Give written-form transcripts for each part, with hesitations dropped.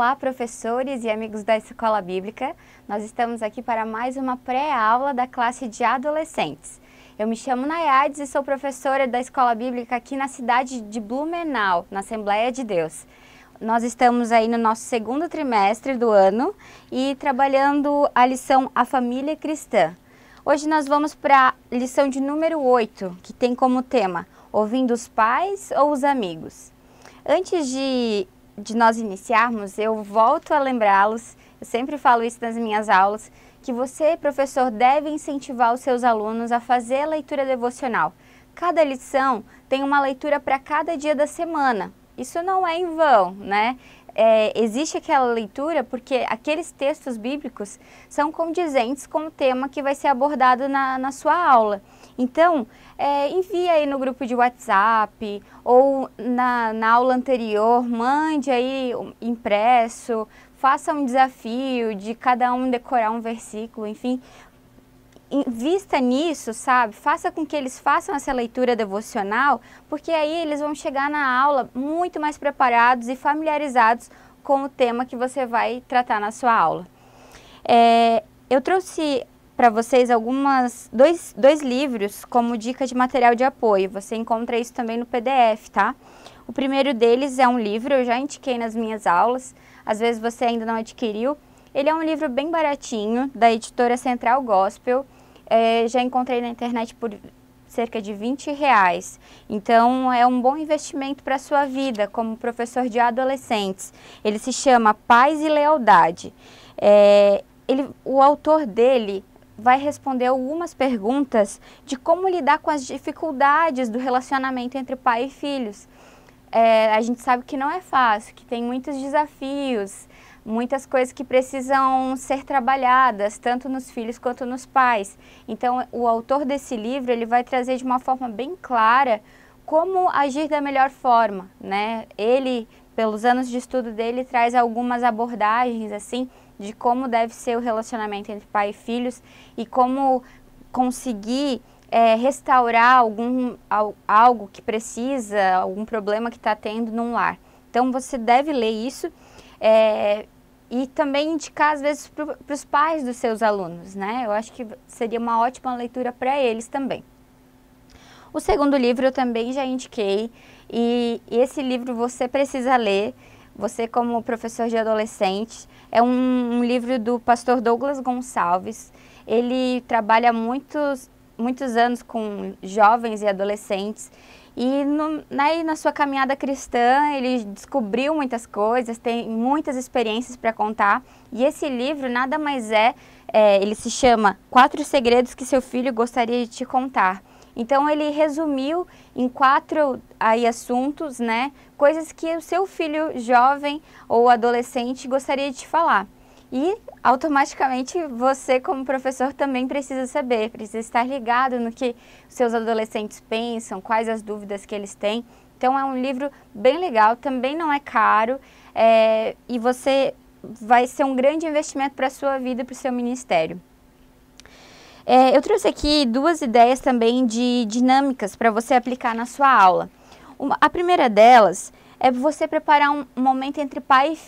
Olá, professores e amigos da Escola Bíblica. Nós estamos aqui para mais uma pré-aula da classe de adolescentes. Eu me chamo Nayades e sou professora da Escola Bíblica aqui na cidade de Blumenau, na Assembleia de Deus. Nós estamos aí no nosso segundo trimestre do ano e trabalhando a lição A Família Cristã. Hoje nós vamos para a lição de número 8, que tem como tema Ouvindo os pais ou os amigos? Antes de nós iniciarmos, eu volto a lembrá-los, eu sempre falo isso nas minhas aulas, que você, professor, deve incentivar os seus alunos a fazer a leitura devocional. Cada lição tem uma leitura para cada dia da semana. Isso não é em vão, né? Existe aquela leitura porque aqueles textos bíblicos são condizentes com o tema que vai ser abordado na sua aula. Então, envie aí no grupo de WhatsApp ou na aula anterior, mande aí impresso, faça um desafio de cada um decorar um versículo, enfim. Invista nisso, sabe? Faça com que eles façam essa leitura devocional, porque aí eles vão chegar na aula muito mais preparados e familiarizados com o tema que você vai tratar na sua aula. Eu trouxe para vocês dois livros como dica de material de apoio. Você encontra isso também no PDF, tá? O primeiro deles é um livro, eu já indiquei nas minhas aulas, às vezes você ainda não adquiriu. Ele é um livro bem baratinho, da editora Central Gospel. Já encontrei na internet por cerca de R$20. Então, é um bom investimento para a sua vida como professor de adolescentes. Ele se chama Paz e Lealdade. O autor dele vai responder algumas perguntas de como lidar com as dificuldades do relacionamento entre pai e filhos. A gente sabe que não é fácil, que tem muitos desafios, muitas coisas que precisam ser trabalhadas, tanto nos filhos quanto nos pais. Então, o autor desse livro, ele vai trazer de uma forma bem clara como agir da melhor forma, né? Ele, pelos anos de estudo dele, traz algumas abordagens, assim, de como deve ser o relacionamento entre pai e filhos e como conseguir restaurar algo que precisa, algum problema que está tendo num lar. Então, você deve ler isso. E também indicar, às vezes, para os pais dos seus alunos, né? Eu acho que seria uma ótima leitura para eles também. O segundo livro eu também já indiquei, e esse livro você precisa ler, você como professor de adolescente. É um livro do pastor Douglas Gonçalves. Ele trabalha muitos anos com jovens e adolescentes. E na sua caminhada cristã, ele descobriu muitas coisas, tem muitas experiências para contar. E esse livro nada mais ele se chama 4 Segredos que Seu Filho Gostaria de Te Contar. Então, ele resumiu em 4 assuntos, né, coisas que o seu filho jovem ou adolescente gostaria de te falar. E, automaticamente, você como professor também precisa saber, precisa estar ligado no que seus adolescentes pensam, quais as dúvidas que eles têm. Então, é um livro bem legal, também não é caro, e vai ser um grande investimento para a sua vida e para o seu ministério. Eu trouxe aqui 2 ideias também de dinâmicas para você aplicar na sua aula. A primeira delas é você preparar um momento entre pais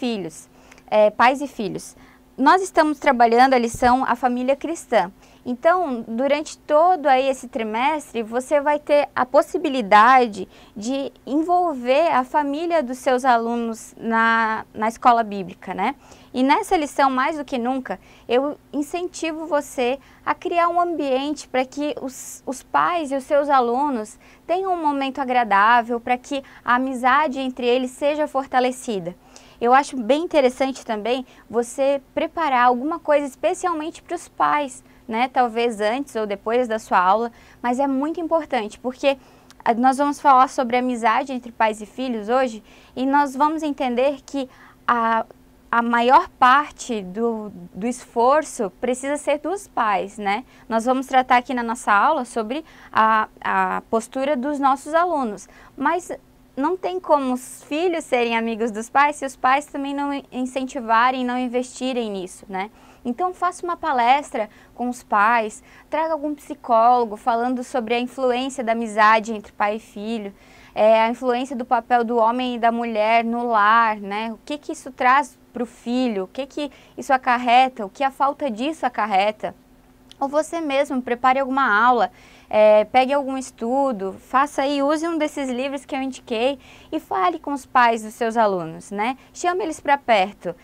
e filhos. Nós estamos trabalhando a lição A Família Cristã. Então, durante todo esse trimestre, você vai ter a possibilidade de envolver a família dos seus alunos na escola bíblica, né? E nessa lição, mais do que nunca, eu incentivo você a criar um ambiente para que os pais e os seus alunos tenham um momento agradável, para que a amizade entre eles seja fortalecida. Eu acho bem interessante também você preparar alguma coisa especialmente para os pais, né? Talvez antes ou depois da sua aula, mas é muito importante porque nós vamos falar sobre amizade entre pais e filhos hoje e nós vamos entender que a maior parte do esforço precisa ser dos pais, né? Nós vamos tratar aqui na nossa aula sobre a postura dos nossos alunos, mas não tem como os filhos serem amigos dos pais se os pais também não incentivarem, não investirem nisso, né? Então, faça uma palestra com os pais, traga algum psicólogo falando sobre a influência da amizade entre pai e filho. a influência do papel do homem e da mulher no lar, né? O que isso traz para o filho, o que isso acarreta, o que a falta disso acarreta. Ou você mesmo prepare alguma aula, pegue algum estudo, faça aí, use um desses livros que eu indiquei e fale com os pais dos seus alunos, né? Chame eles para perto.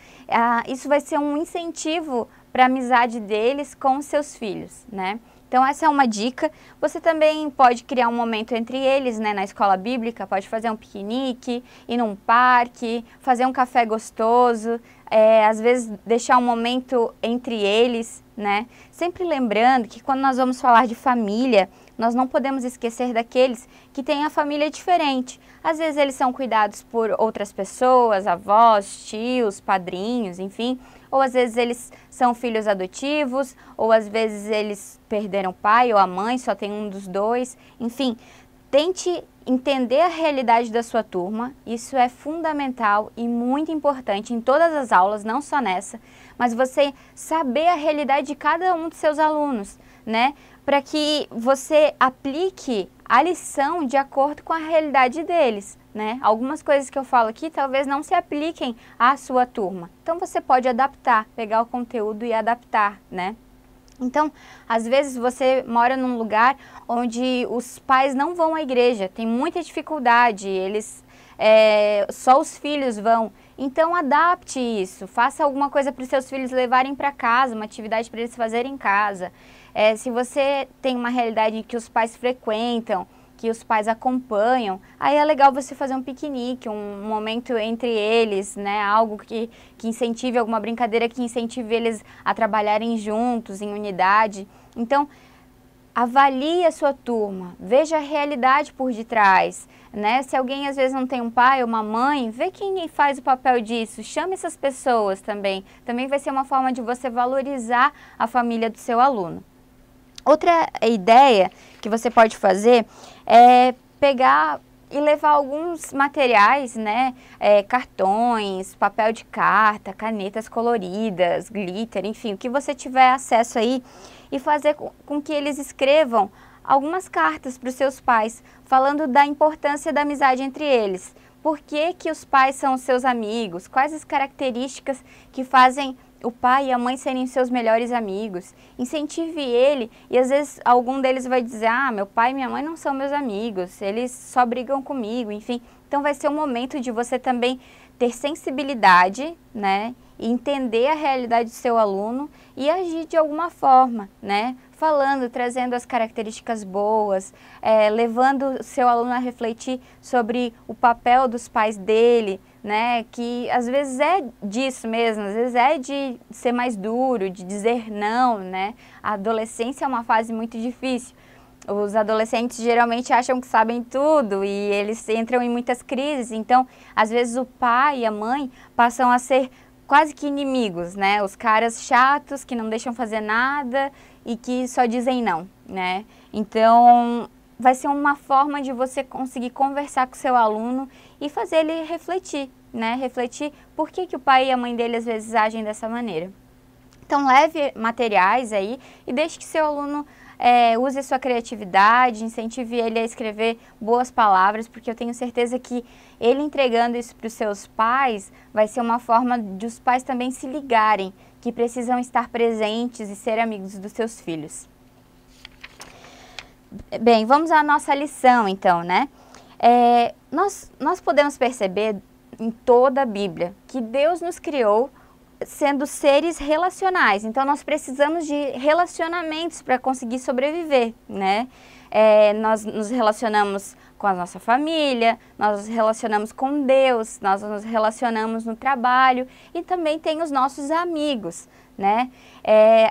Isso vai ser um incentivo para a amizade deles com os seus filhos, né? Então essa é uma dica. Você também pode criar um momento entre eles, né, na escola bíblica, pode fazer um piquenique, ir num parque, fazer um café gostoso, às vezes deixar um momento entre eles, né? Sempre lembrando que quando nós vamos falar de família, nós não podemos esquecer daqueles que têm a família diferente. Às vezes eles são cuidados por outras pessoas, avós, tios, padrinhos, enfim. Ou às vezes eles são filhos adotivos, ou às vezes eles perderam o pai ou a mãe, só tem um dos dois. Enfim, tente entender a realidade da sua turma, isso é fundamental e muito importante em todas as aulas, não só nessa, mas você saber a realidade de cada um dos seus alunos, né? Para que você aplique a lição de acordo com a realidade deles, né? Algumas coisas que eu falo aqui talvez não se apliquem à sua turma, então você pode adaptar, pegar o conteúdo e adaptar, né? Então, às vezes você mora num lugar onde os pais não vão à igreja, tem muita dificuldade, só os filhos vão. Então, adapte isso, faça alguma coisa para os seus filhos levarem para casa, uma atividade para eles fazerem em casa. Se você tem uma realidade que os pais frequentam, que os pais acompanham, aí é legal você fazer um piquenique, um momento entre eles, né? Algo que incentive, alguma brincadeira que incentive eles a trabalharem juntos, em unidade. Então, avalie a sua turma, veja a realidade por detrás, né? Se alguém às vezes não tem um pai ou uma mãe, vê quem faz o papel disso, chame essas pessoas também. Também vai ser uma forma de você valorizar a família do seu aluno. Outra ideia que você pode fazer é pegar e levar alguns materiais, né, cartões, papel de carta, canetas coloridas, glitter, enfim, o que você tiver acesso aí e fazer com que eles escrevam algumas cartas para os seus pais, falando da importância da amizade entre eles. Por que que os pais são os seus amigos? Quais as características que fazem o pai e a mãe serem seus melhores amigos? Incentive ele e às vezes algum deles vai dizer, meu pai e minha mãe não são meus amigos, eles só brigam comigo, enfim. Então vai ser um momento de você também ter sensibilidade, né, e entender a realidade do seu aluno e agir de alguma forma, né, falando, trazendo as características boas, levando o seu aluno a refletir sobre o papel dos pais dele, né, que às vezes é disso mesmo, às vezes é de ser mais duro, de dizer não, né. A adolescência é uma fase muito difícil. Os adolescentes geralmente acham que sabem tudo e eles entram em muitas crises, então às vezes o pai e a mãe passam a ser quase que inimigos, né, os caras chatos que não deixam fazer nada e que só dizem não, né. Então vai ser uma forma de você conseguir conversar com o seu aluno e fazer ele refletir, né, refletir por que o pai e a mãe dele às vezes agem dessa maneira. Então leve materiais aí e deixe que seu aluno use sua criatividade, incentive ele a escrever boas palavras, porque eu tenho certeza que ele entregando isso para os seus pais vai ser uma forma de os pais também se ligarem, que precisam estar presentes e ser amigos dos seus filhos. Bem, vamos à nossa lição então, né? Nós podemos perceber em toda a Bíblia que Deus nos criou sendo seres relacionais, então nós precisamos de relacionamentos para conseguir sobreviver, né? Nós nos relacionamos com a nossa família, nós nos relacionamos com Deus, nós nos relacionamos no trabalho e também tem os nossos amigos, né?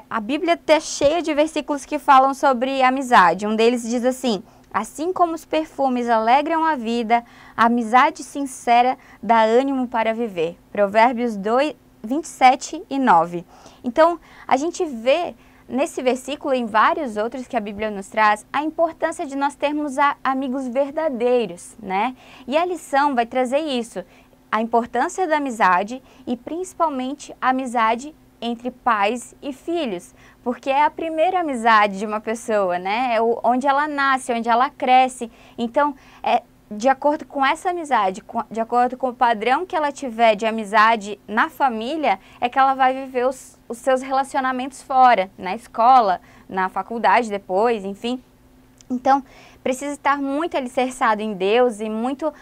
A Bíblia está cheia de versículos que falam sobre amizade. Um deles diz assim: assim como os perfumes alegram a vida, a amizade sincera dá ânimo para viver. Provérbios 27 e 9. Então, a gente vê nesse versículo e em vários outros que a Bíblia nos traz, a importância de nós termos amigos verdadeiros, né? E a lição vai trazer isso, a importância da amizade e principalmente a amizade entre pais e filhos, porque é a primeira amizade de uma pessoa, né? É onde ela nasce, onde ela cresce. Então, de acordo com essa amizade, de acordo com o padrão que ela tiver de amizade na família, é que ela vai viver os seus relacionamentos fora, na escola, na faculdade depois, enfim. Então, precisa estar muito alicerçado em Deus e muito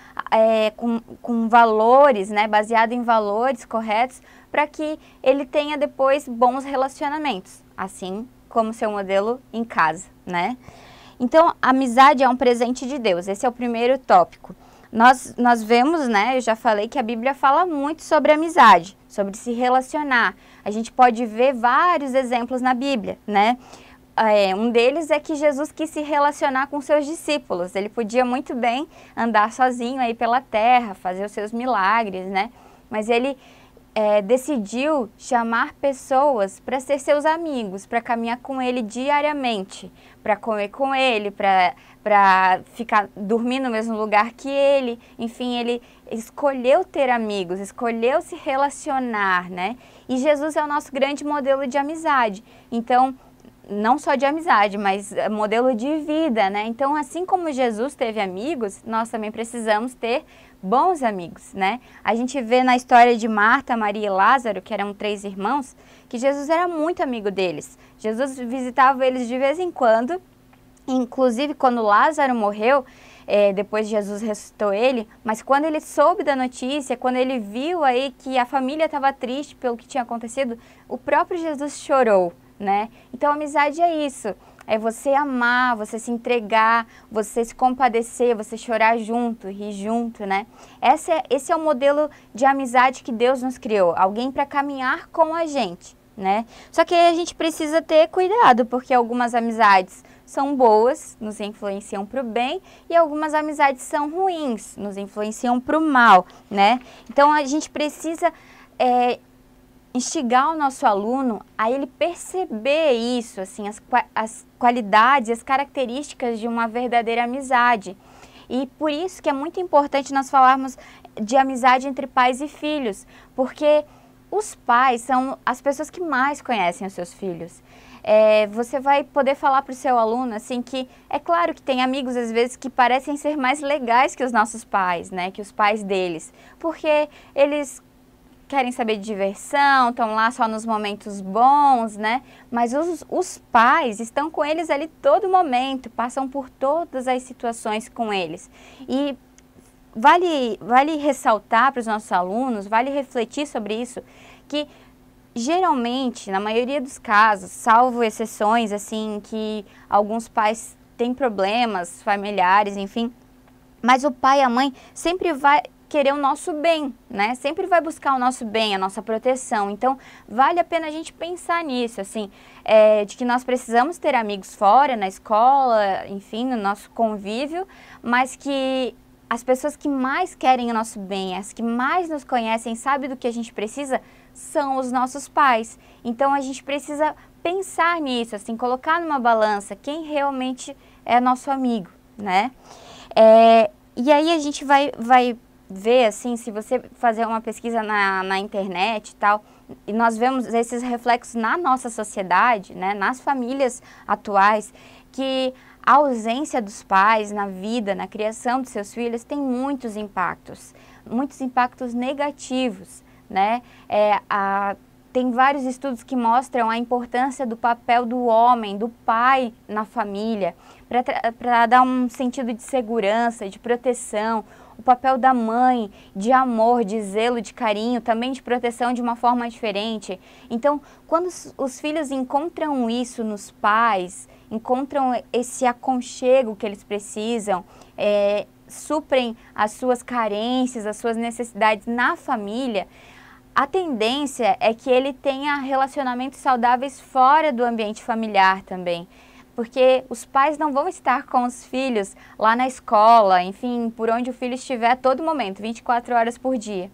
com valores, né, baseado em valores corretos, para que ele tenha depois bons relacionamentos, assim como seu modelo em casa, né? Então, a amizade é um presente de Deus, esse é o primeiro tópico. Nós vemos, né, eu já falei que a Bíblia fala muito sobre amizade, sobre se relacionar. A gente pode ver vários exemplos na Bíblia, né? Um deles é que Jesus quis se relacionar com seus discípulos. Ele podia muito bem andar sozinho aí pela terra, fazer os seus milagres, né? Mas ele decidiu chamar pessoas para ser seus amigos, para caminhar com ele diariamente, para comer com ele, para ficar dormir no mesmo lugar que ele. Enfim, ele escolheu ter amigos, escolheu se relacionar, né? E Jesus é o nosso grande modelo de amizade. Então, não só de amizade, mas modelo de vida, né? Então, assim como Jesus teve amigos, nós também precisamos ter bons amigos, né? A gente vê na história de Marta, Maria e Lázaro, que eram 3 irmãos, que Jesus era muito amigo deles. Jesus visitava eles de vez em quando, inclusive quando Lázaro morreu, depois Jesus ressuscitou ele, mas quando ele soube da notícia, quando ele viu aí que a família estava triste pelo que tinha acontecido, o próprio Jesus chorou, né? Então, a amizade é isso, é você amar, você se entregar, você se compadecer, você chorar junto, rir junto, né? Esse é o modelo de amizade que Deus nos criou, alguém para caminhar com a gente, né? Só que a gente precisa ter cuidado, porque algumas amizades são boas, nos influenciam para o bem, e algumas amizades são ruins, nos influenciam para o mal, né? Então, a gente precisa instigar o nosso aluno a ele perceber isso, assim, as qualidades, as características de uma verdadeira amizade. E por isso que é muito importante nós falarmos de amizade entre pais e filhos, porque os pais são as pessoas que mais conhecem os seus filhos. Você vai poder falar para o seu aluno, assim, que é claro que tem amigos, às vezes, que parecem ser mais legais que os nossos pais, né, que os pais deles, porque eles querem saber de diversão, estão lá só nos momentos bons, né? Mas os pais estão com eles ali todo momento, passam por todas as situações com eles. E vale ressaltar para os nossos alunos, vale refletir sobre isso, que geralmente, na maioria dos casos, salvo exceções, assim, que alguns pais têm problemas familiares, enfim, mas o pai e a mãe sempre vai querer o nosso bem, né? Sempre vai buscar o nosso bem, a nossa proteção. Então, vale a pena a gente pensar nisso, assim, de que nós precisamos ter amigos fora, na escola, enfim, no nosso convívio, mas que as pessoas que mais querem o nosso bem, as que mais nos conhecem, sabem do que a gente precisa, são os nossos pais. Então, a gente precisa pensar nisso, assim, colocar numa balança quem realmente é nosso amigo, né? E aí a gente vai ver, assim, se você fazer uma pesquisa na internet e tal, e nós vemos esses reflexos na nossa sociedade, né, nas famílias atuais, que a ausência dos pais na vida, na criação dos seus filhos, tem muitos impactos negativos, né? Tem vários estudos que mostram a importância do papel do homem, do pai na família, para dar um sentido de segurança, de proteção, o papel da mãe, de amor, de zelo, de carinho, também de proteção de uma forma diferente. Então, quando os filhos encontram isso nos pais, encontram esse aconchego que eles precisam, suprem as suas carências, as suas necessidades na família, a tendência é que ele tenha relacionamentos saudáveis fora do ambiente familiar também. Porque os pais não vão estar com os filhos lá na escola, enfim, por onde o filho estiver a todo momento, 24 horas por dia.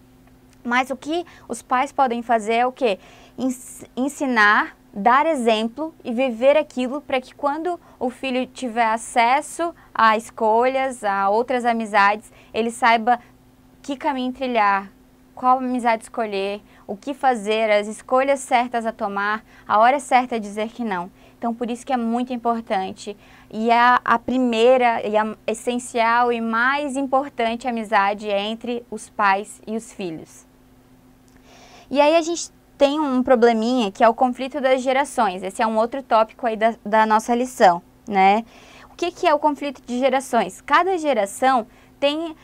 Mas o que os pais podem fazer é o quê? Ensinar, dar exemplo e viver aquilo para que quando o filho tiver acesso a escolhas, a outras amizades, ele saiba que caminho trilhar, qual amizade escolher, o que fazer, as escolhas certas a tomar, a hora certa de dizer que não. Então, por isso que é muito importante. E a primeira, e a essencial e mais importante amizade é entre os pais e os filhos. E aí a gente tem um probleminha que é o conflito das gerações. Esse é um outro tópico aí da nossa lição, né? O que é o conflito de gerações? Cada geração tem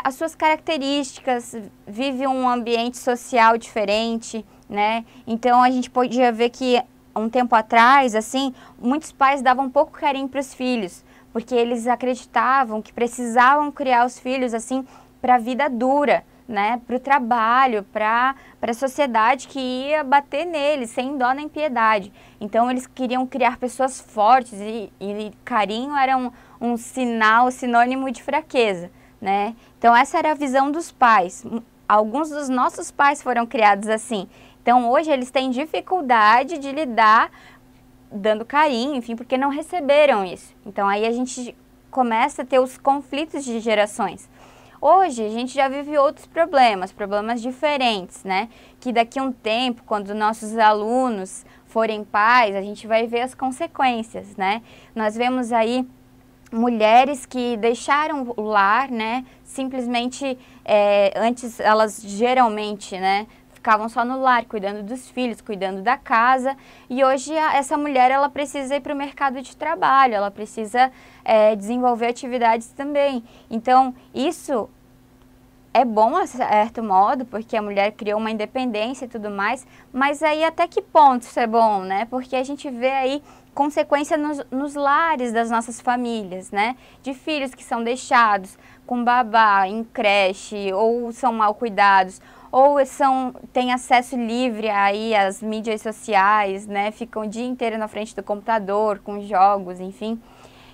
as suas características, vive um ambiente social diferente, né? Então a gente podia ver que um tempo atrás, assim, muitos pais davam pouco carinho para os filhos, porque eles acreditavam que precisavam criar os filhos assim para a vida dura, né? Para o trabalho, para a sociedade que ia bater neles, sem dó nem piedade. Então eles queriam criar pessoas fortes e carinho era um sinônimo de fraqueza, né? Então essa era a visão dos pais. Alguns dos nossos pais foram criados assim. Então hoje eles têm dificuldade de lidar dando carinho, enfim, porque não receberam isso. Então aí a gente começa a ter os conflitos de gerações. Hoje a gente já vive outros problemas diferentes, né? Que daqui a um tempo, quando nossos alunos forem pais, a gente vai ver as consequências, né? Nós vemos aí mulheres que deixaram o lar, né? Simplesmente, antes elas geralmente, né? Ficavam só no lar, cuidando dos filhos, cuidando da casa, e hoje essa mulher ela precisa ir para o mercado de trabalho, ela precisa desenvolver atividades também. Então, isso é bom a certo modo, porque a mulher criou uma independência e tudo mais, mas aí até que ponto isso é bom, né? Porque a gente vê aí consequência nos lares das nossas famílias, né? De filhos que são deixados com babá, em creche, ou são mal cuidados, ou têm acesso livre aí às mídias sociais, né? Ficam o dia inteiro na frente do computador, com jogos, enfim.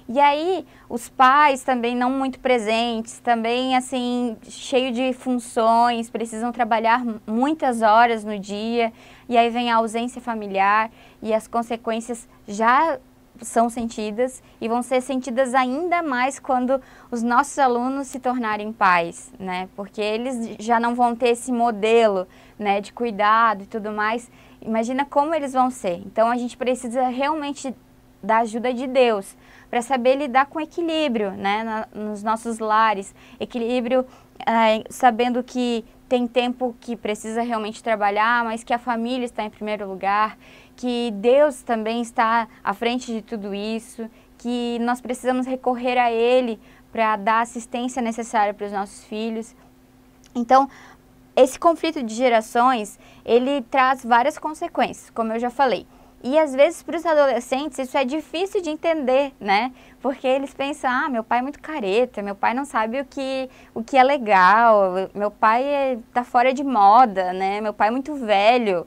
E aí, os pais também não muito presentes, também assim, cheio de funções, precisam trabalhar muitas horas no dia, e aí vem a ausência familiar, e as consequências já são sentidas e vão ser sentidas ainda mais quando os nossos alunos se tornarem pais, né? Porque eles já não vão ter esse modelo, né, de cuidado e tudo mais. Imagina como eles vão ser. Então a gente precisa realmente da ajuda de Deus para saber lidar com equilíbrio, né, nos nossos lares. Equilíbrio sabendo que tem tempo que precisa realmente trabalhar, mas que a família está em primeiro lugar, que Deus também está à frente de tudo isso, que nós precisamos recorrer a Ele para dar a assistência necessária para os nossos filhos. Então, esse conflito de gerações, ele traz várias consequências, como eu já falei. E às vezes para os adolescentes isso é difícil de entender, né? Porque eles pensam, meu pai é muito careta, meu pai não sabe o que é legal, meu pai tá fora de moda, né? Meu pai é muito velho.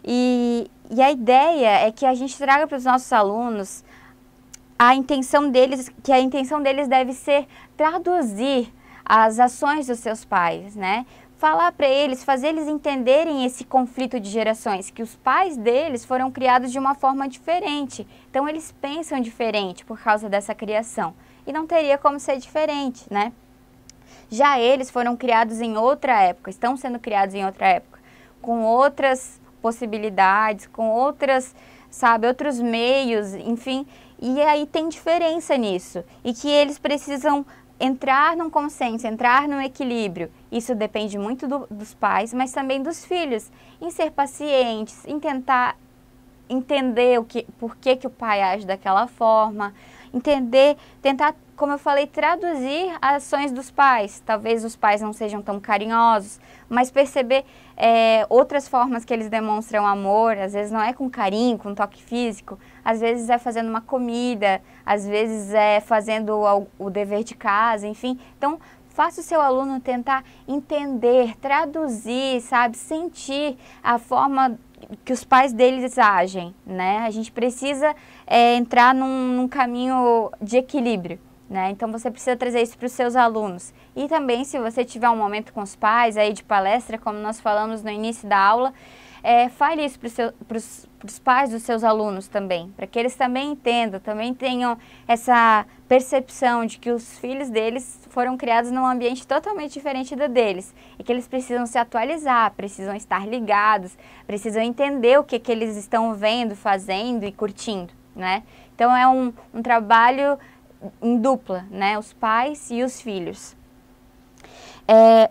E a ideia é que a gente traga para os nossos alunos que a intenção deles deve ser traduzir as ações dos seus pais, né? Falar para eles, fazer eles entenderem esse conflito de gerações, que os pais deles foram criados de uma forma diferente. Então eles pensam diferente por causa dessa criação. E não teria como ser diferente, né? Já eles foram criados em outra época, estão sendo criados em outra época, com outras possibilidades, com outros meios, enfim. E aí tem diferença nisso. E que eles precisam entrar num consenso, entrar num equilíbrio. Isso depende muito dos pais, mas também dos filhos. Em ser pacientes, em tentar entender por que o pai age daquela forma, tentar, como eu falei, traduzir as ações dos pais. Talvez os pais não sejam tão carinhosos, mas perceber outras formas que eles demonstram amor. Às vezes não é com carinho, com toque físico, às vezes é fazendo uma comida, às vezes é fazendo o dever de casa, enfim. Então, faça o seu aluno tentar entender, traduzir, sentir a forma que os pais deles agem, né? A gente precisa entrar num caminho de equilíbrio, né? Então você precisa trazer isso para os seus alunos. E também, se você tiver um momento com os pais aí de palestra, como nós falamos no início da aula, fale isso para os pais dos seus alunos também, para que eles também entendam, também tenham essa percepção de que os filhos deles foram criados num ambiente totalmente diferente do deles e que eles precisam se atualizar, precisam estar ligados, precisam entender o que eles estão vendo, fazendo e curtindo. né? Então é um trabalho em dupla, né? Os pais e os filhos.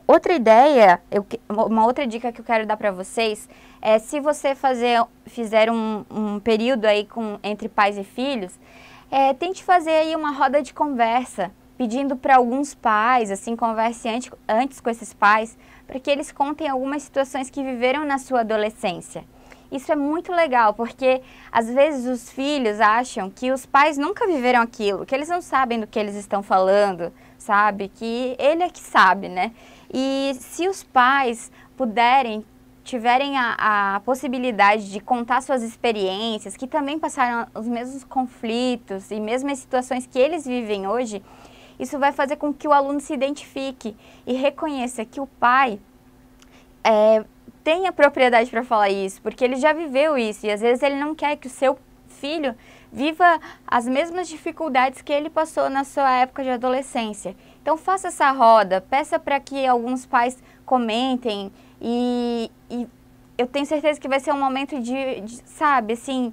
Outra ideia, uma outra dica que eu quero dar para vocês é, se você fizer um período aí entre pais e filhos, tente fazer aí uma roda de conversa, pedindo para alguns pais, assim, converse antes com esses pais, para que eles contem algumas situações que viveram na sua adolescência. Isso é muito legal, porque às vezes os filhos acham que os pais nunca viveram aquilo, que eles não sabem do que eles estão falando, sabe? Que ele é que sabe, né? E se os pais tiverem a possibilidade de contar suas experiências, que também passaram os mesmos conflitos e mesmas situações que eles vivem hoje, isso vai fazer com que o aluno se identifique e reconheça que o pai tem a propriedade para falar isso, porque ele já viveu isso e às vezes ele não quer que o seu filho viva as mesmas dificuldades que ele passou na sua época de adolescência. Então faça essa roda, peça para que alguns pais comentem e eu tenho certeza que vai ser um momento sabe, assim,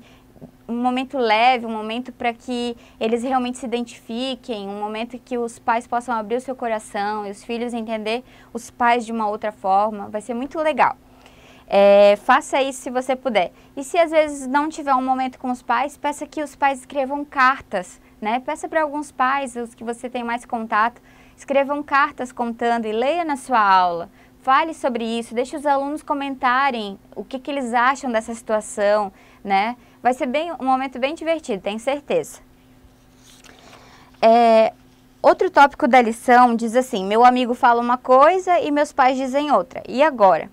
um momento leve, um momento para que eles realmente se identifiquem, um momento que os pais possam abrir o seu coração e os filhos entender os pais de uma outra forma. Vai ser muito legal. Faça isso se você puder. E se às vezes não tiver um momento com os pais, peça que os pais escrevam cartas, né? Peça para alguns pais, os que você tem mais contato, escrevam cartas contando e leia na sua aula. Fale sobre isso, deixe os alunos comentarem o que eles acham dessa situação, né? Vai ser um momento bem divertido, tenho certeza. Outro tópico da lição diz assim: meu amigo fala uma coisa e meus pais dizem outra. E agora?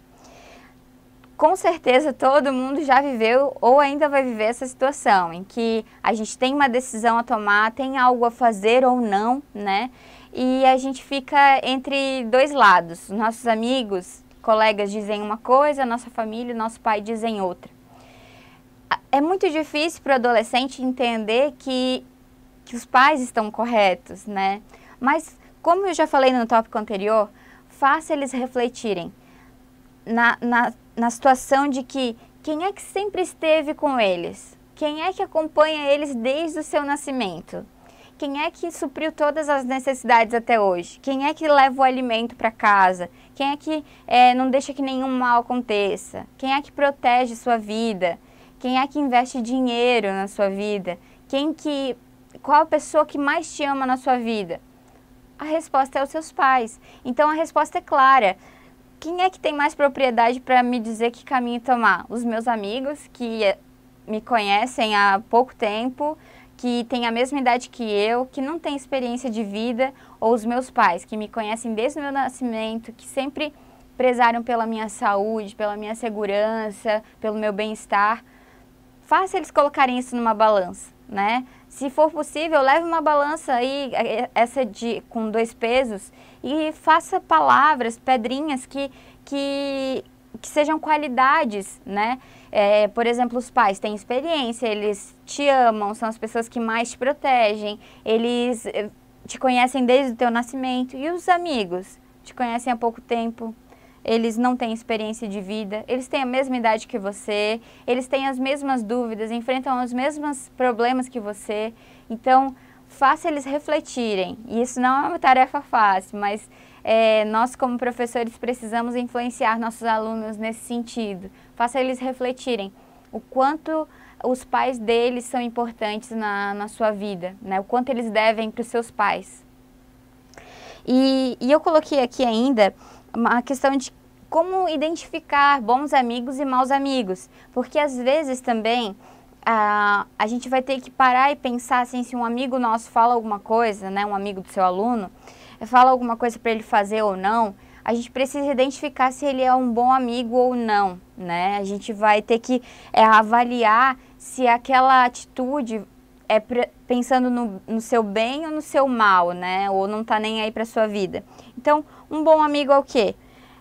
Com certeza todo mundo já viveu ou ainda vai viver essa situação em que a gente tem uma decisão a tomar, tem algo a fazer ou não, né? E a gente fica entre dois lados. Nossos amigos, colegas dizem uma coisa, nossa família, nosso pai dizem outra. É muito difícil para o adolescente entender que os pais estão corretos, né? Mas, como eu já falei no tópico anterior, faça eles refletirem na situação de que quem é que sempre esteve com eles? Quem é que acompanha eles desde o seu nascimento? Quem é que supriu todas as necessidades até hoje? Quem é que leva o alimento para casa? Quem é que não deixa que nenhum mal aconteça? Quem é que protege sua vida? Quem é que investe dinheiro na sua vida? Qual a pessoa que mais te ama na sua vida? A resposta é os seus pais. Então a resposta é clara. Quem é que tem mais propriedade para me dizer que caminho tomar? Os meus amigos, que me conhecem há pouco tempo, que têm a mesma idade que eu, que não têm experiência de vida, ou os meus pais, que me conhecem desde o meu nascimento, que sempre prezaram pela minha saúde, pela minha segurança, pelo meu bem-estar. Faça eles colocarem isso numa balança, né? Se for possível, leve uma balança aí, com 2 pesos, e faça palavras, pedrinhas que sejam qualidades, né? Por exemplo, os pais têm experiência, eles te amam, são as pessoas que mais te protegem, eles te conhecem desde o teu nascimento. E os amigos te conhecem há pouco tempo, eles não têm experiência de vida, eles têm a mesma idade que você, eles têm as mesmas dúvidas, enfrentam os mesmos problemas que você. Então, faça eles refletirem. E isso não é uma tarefa fácil, mas nós como professores precisamos influenciar nossos alunos nesse sentido. Faça eles refletirem o quanto os pais deles são importantes na sua vida, né? O quanto eles devem para os seus pais. E eu coloquei aqui ainda uma questão de como identificar bons amigos e maus amigos, porque às vezes também a gente vai ter que parar e pensar assim, se um amigo nosso fala alguma coisa, né, um amigo do seu aluno, fala alguma coisa para ele fazer ou não, a gente precisa identificar se ele é um bom amigo ou não, né? A gente vai ter que avaliar se aquela atitude pensando no seu bem ou no seu mal, né? Ou não tá nem aí para sua vida. Então, um bom amigo é o quê?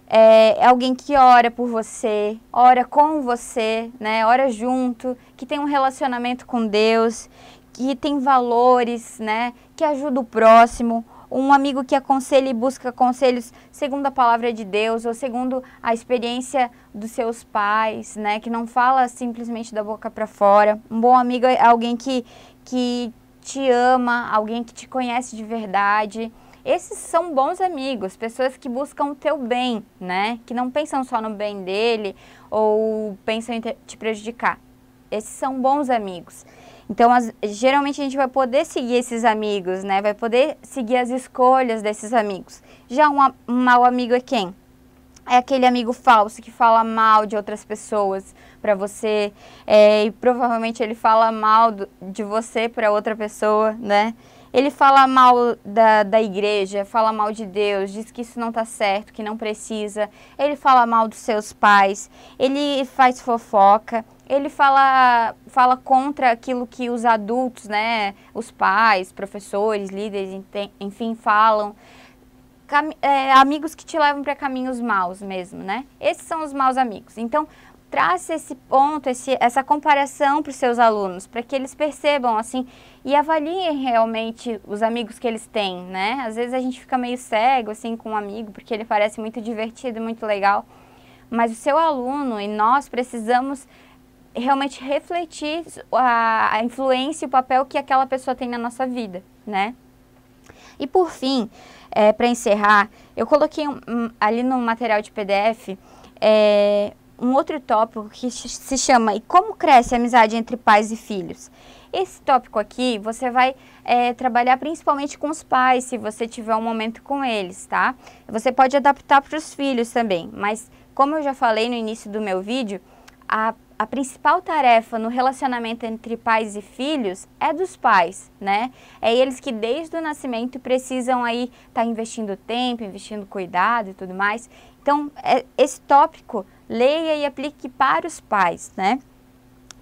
É alguém que ora por você, ora com você, né? Ora junto, que tem um relacionamento com Deus, que tem valores, né? Que ajuda o próximo. um amigo que aconselha e busca conselhos segundo a palavra de Deus ou segundo a experiência dos seus pais, né? Que não fala simplesmente da boca para fora. Um bom amigo é alguém que te ama, alguém que te conhece de verdade. Esses são bons amigos, pessoas que buscam o teu bem, né? Que não pensam só no bem dele ou pensam em te prejudicar. Esses são bons amigos. Então, geralmente a gente vai poder seguir esses amigos, né? Vai poder seguir as escolhas desses amigos. Já um mau amigo é quem? É aquele amigo falso que fala mal de outras pessoas para você e provavelmente ele fala mal de você para outra pessoa, né? Ele fala mal da igreja, fala mal de Deus, diz que isso não está certo, que não precisa. Ele fala mal dos seus pais, ele faz fofoca, ele fala contra aquilo que os adultos, né, os pais, professores, líderes, enfim, falam. Amigos que te levam para caminhos maus mesmo, né? Esses são os maus amigos. Então, traça esse ponto, essa comparação para os seus alunos, para que eles percebam, assim, e avaliem realmente os amigos que eles têm, né? Às vezes a gente fica meio cego, assim, com um amigo, porque ele parece muito divertido, muito legal, mas o seu aluno e nós precisamos realmente refletir a influência e o papel que aquela pessoa tem na nossa vida, né? E por fim, para encerrar, eu coloquei ali no material de PDF um outro tópico que se chama "E como cresce a amizade entre pais e filhos?". Esse tópico aqui você vai trabalhar principalmente com os pais, se você tiver um momento com eles, tá? Você pode adaptar para os filhos também, mas como eu já falei no início do meu vídeo, a principal tarefa no relacionamento entre pais e filhos é dos pais, né? É eles que desde o nascimento precisam aí estar investindo tempo, investindo cuidado e tudo mais. Então, esse tópico, leia e aplique para os pais, né?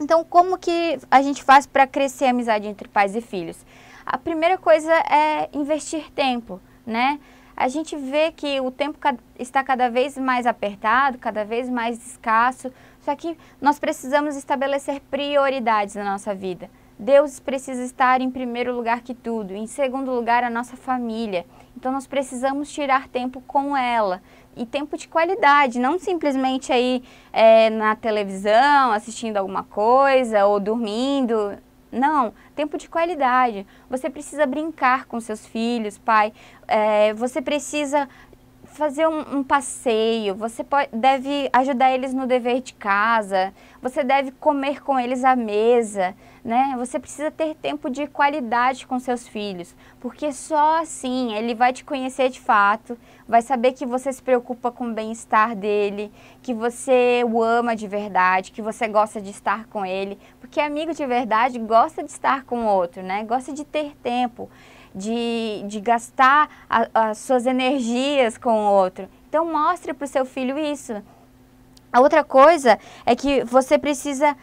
Então, como que a gente faz para crescer a amizade entre pais e filhos? A primeira coisa é investir tempo, né? A gente vê que o tempo está cada vez mais apertado, cada vez mais escasso, só que nós precisamos estabelecer prioridades na nossa vida. Deus precisa estar em primeiro lugar que tudo, em segundo lugar a nossa família. Então nós precisamos tirar tempo com ela, e tempo de qualidade, não simplesmente aí na televisão, assistindo alguma coisa ou dormindo. Não, tempo de qualidade. Você precisa brincar com seus filhos, pai. Você precisa fazer um passeio. Você deve ajudar eles no dever de casa. Você deve comer com eles à mesa, né? Você precisa ter tempo de qualidade com seus filhos, porque só assim ele vai te conhecer de fato, vai saber que você se preocupa com o bem-estar dele, que você o ama de verdade, que você gosta de estar com ele, porque amigo de verdade gosta de estar com o outro, né? Gosta de ter tempo, de gastar as suas energias com o outro. Então mostre para o seu filho isso. A outra coisa é que você precisa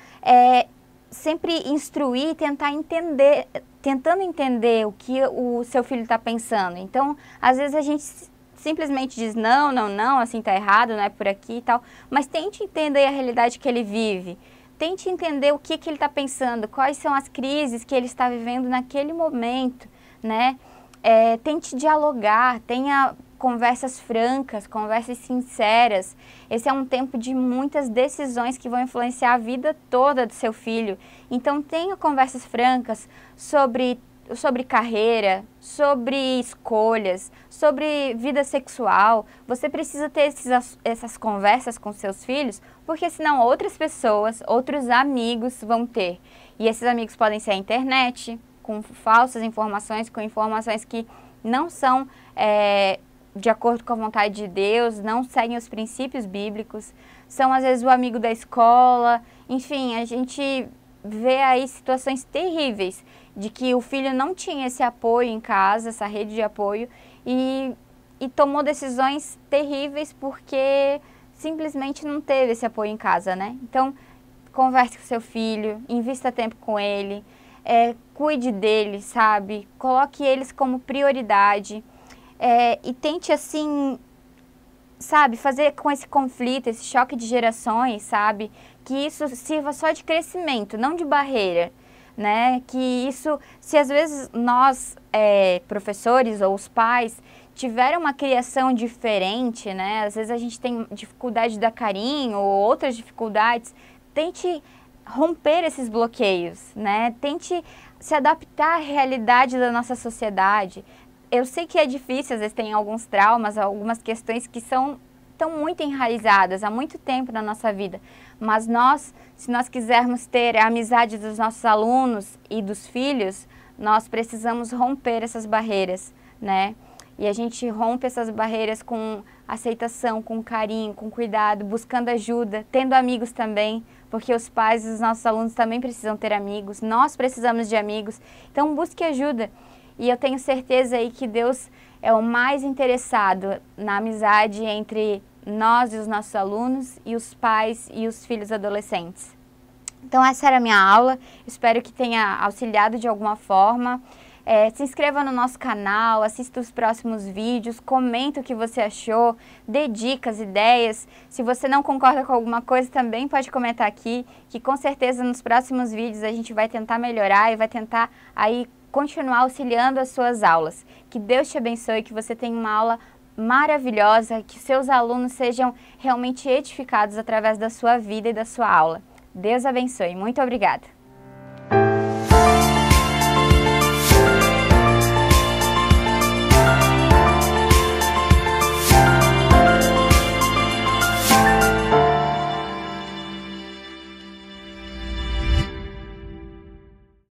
sempre instruir, tentando entender o que o seu filho está pensando. Então, às vezes a gente simplesmente diz não, assim tá errado, não é por aqui e tal, mas tente entender a realidade que ele vive. Tente entender o que ele está pensando, quais são as crises que ele está vivendo naquele momento, né? Tente dialogar, tenha conversas francas, conversas sinceras. Esse é um tempo de muitas decisões que vão influenciar a vida toda do seu filho. Então tenha conversas francas sobre carreira, sobre escolhas, sobre vida sexual. Você precisa ter essas conversas com seus filhos, porque senão outras pessoas, outros amigos vão ter. E esses amigos podem ser a internet, com falsas informações, com informações que não são de acordo com a vontade de Deus, não seguem os princípios bíblicos, são às vezes o amigo da escola. Enfim, a gente vê aí situações terríveis de que o filho não tinha esse apoio em casa, essa rede de apoio, e tomou decisões terríveis porque simplesmente não teve esse apoio em casa, né? Então, converse com seu filho, invista tempo com ele, cuide dele, sabe? Coloque eles como prioridade. E tente, assim, sabe, fazer com esse conflito, esse choque de gerações, sabe, que isso sirva só de crescimento, não de barreira. né? Que isso, se às vezes nós, professores ou os pais, tiveram uma criação diferente, né? Às vezes a gente tem dificuldade de dar carinho ou outras dificuldades, tente romper esses bloqueios, né? Tente se adaptar à realidade da nossa sociedade. Eu sei que é difícil, às vezes tem alguns traumas, algumas questões que estão muito enraizadas há muito tempo na nossa vida, mas se nós quisermos ter a amizade dos nossos alunos e dos filhos, nós precisamos romper essas barreiras, né? E a gente rompe essas barreiras com aceitação, com carinho, com cuidado, buscando ajuda, tendo amigos também, porque os pais dos nossos alunos também precisam ter amigos, nós precisamos de amigos, então busque ajuda. E eu tenho certeza aí que Deus é o mais interessado na amizade entre nós e os nossos alunos e os pais e os filhos adolescentes. Então essa era a minha aula, espero que tenha auxiliado de alguma forma. Se inscreva no nosso canal, assista os próximos vídeos, comenta o que você achou, dê dicas, ideias. Se você não concorda com alguma coisa, também pode comentar aqui, que com certeza nos próximos vídeos a gente vai tentar melhorar e vai tentar aí continuar auxiliando as suas aulas. Que Deus te abençoe, que você tenha uma aula maravilhosa, que seus alunos sejam realmente edificados através da sua vida e da sua aula. Deus abençoe. Muito obrigada.